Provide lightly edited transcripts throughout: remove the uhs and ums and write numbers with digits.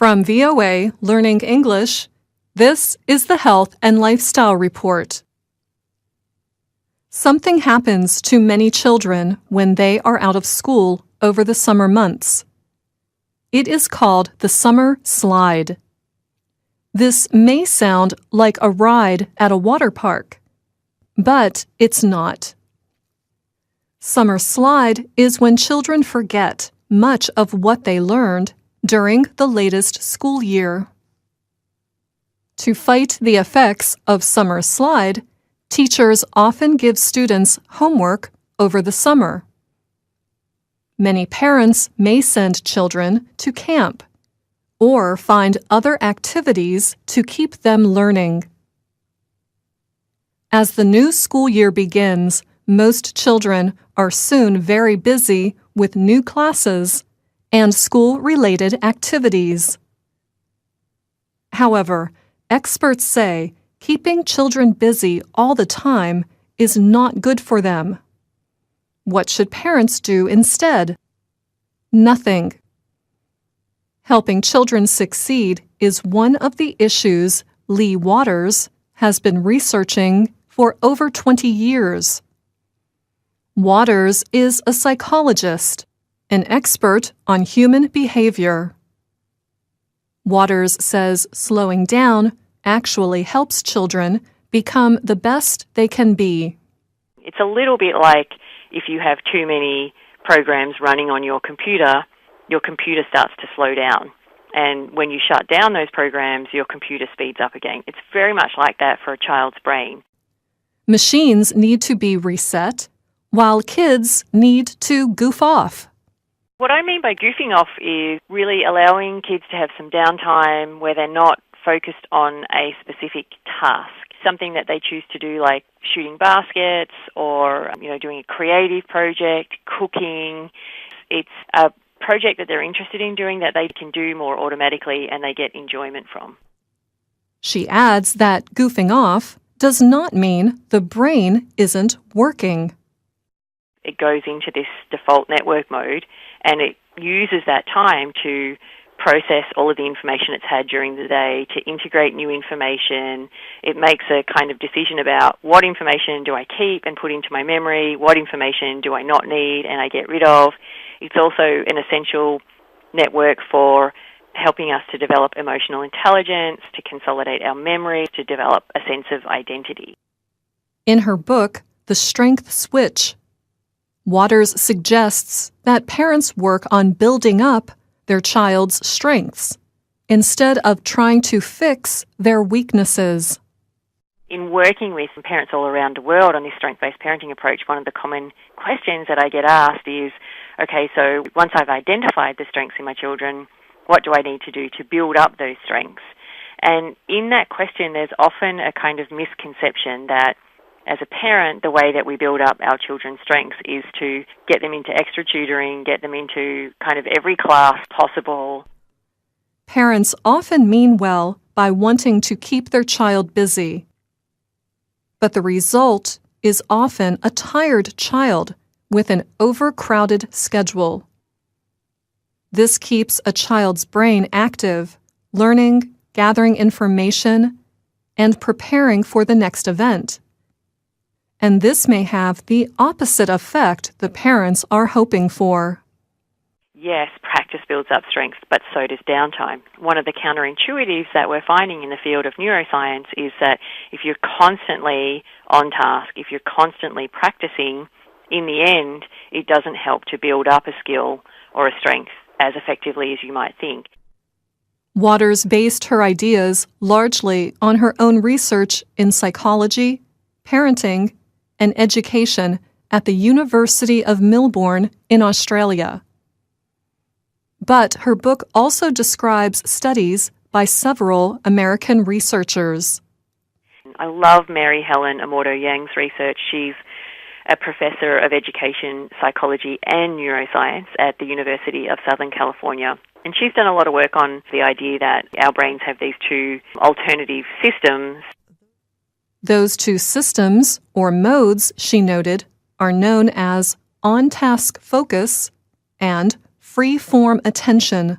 From VOA Learning English, this is the Health and Lifestyle Report. Something happens to many children when they are out of school over the summer months. It is called the summer slide. This may sound like a ride at a water park, but it's not. Summer slide is when children forget much of what they learned during the latest school year. To fight the effects of summer slide, teachers often give students homework over the summer. Many parents may send children to camp or find other activities to keep them learning. As the new school year begins, most children are soon very busy with new classes and school-related activities. However, experts say keeping children busy all the time is not good for them. What should parents do instead? Nothing. Helping children succeed is one of the issues Lee Waters has been researching for over 20 years. Waters is a psychologist, an expert on human behavior. Waters says slowing down actually helps children become the best they can be. It's a little bit like if you have too many programs running on your computer starts to slow down. And when you shut down those programs, your computer speeds up again. It's very much like that for a child's brain. Machines need to be reset, while kids need to goof off. What I mean by goofing off is really allowing kids to have some downtime where they're not focused on a specific task, something that they choose to do like shooting baskets or doing a creative project, cooking. It's a project that they're interested in doing that they can do more automatically and they get enjoyment from. She adds that goofing off does not mean the brain isn't working. It goes into this default network mode and it uses that time to process all of the information it's had during the day, to integrate new information. It makes a kind of decision about what information do I keep and put into my memory, what information do I not need and I get rid of. It's also an essential network for helping us to develop emotional intelligence, to consolidate our memory, to develop a sense of identity. In her book, The Strength Switch, Waters suggests that parents work on building up their child's strengths instead of trying to fix their weaknesses. In working with parents all around the world on this strength-based parenting approach, one of the common questions that I get asked is, okay, so once I've identified the strengths in my children, what do I need to do to build up those strengths? And in that question, there's often a kind of misconception that as a parent, the way that we build up our children's strengths is to get them into extra tutoring, get them into kind of every class possible. Parents often mean well by wanting to keep their child busy. But the result is often a tired child with an overcrowded schedule. This keeps a child's brain active, learning, gathering information, and preparing for the next event. And this may have the opposite effect the parents are hoping for. Yes, practice builds up strength, but so does downtime. One of the counterintuitives that we're finding in the field of neuroscience is that if you're constantly on task, if you're constantly practicing, in the end, it doesn't help to build up a skill or a strength as effectively as you might think. Waters based her ideas largely on her own research in psychology, parenting, and education at the University of Melbourne in Australia. But her book also describes studies by several American researchers. I love Mary Helen Amorto-Yang's research. She's a professor of education, psychology, and neuroscience at the University of Southern California. And she's done a lot of work on the idea that our brains have these two alternative systems. Those two systems, or modes, she noted, are known as on-task focus and free-form attention.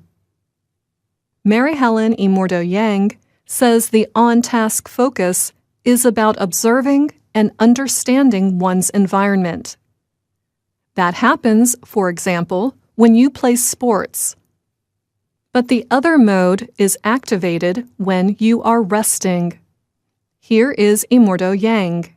Mary Helen Immordo-Yang says the on-task focus is about observing and understanding one's environment. That happens, for example, when you play sports. But the other mode is activated when you are resting. Here is Immordo-Yang.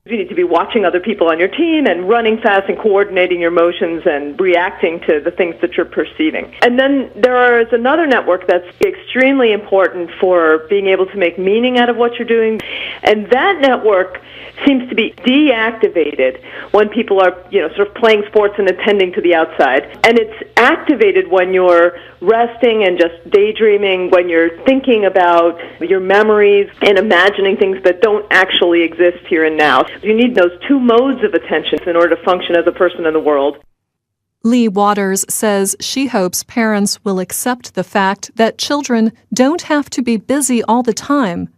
You need to be watching other people on your team and running fast and coordinating your motions and reacting to the things that you're perceiving. And then there is another network that's extremely important for being able to make meaning out of what you're doing. And that network seems to be deactivated when people are, sort of playing sports and attending to the outside. And it's activated when you're resting and just daydreaming, when you're thinking about your memories and imagining things that don't actually exist here and now. You need those two modes of attention in order to function as a person in the world. Lee Waters says she hopes parents will accept the fact that children don't have to be busy all the time.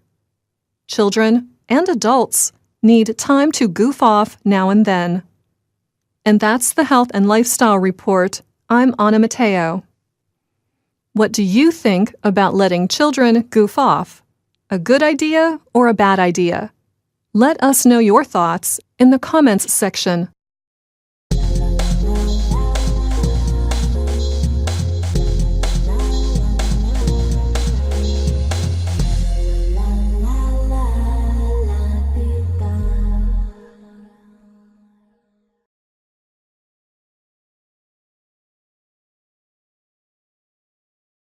Children and adults need time to goof off now and then. And that's the Health and Lifestyle Report. I'm Anna Mateo. What do you think about letting children goof off? A good idea or a bad idea? Let us know your thoughts in the comments section.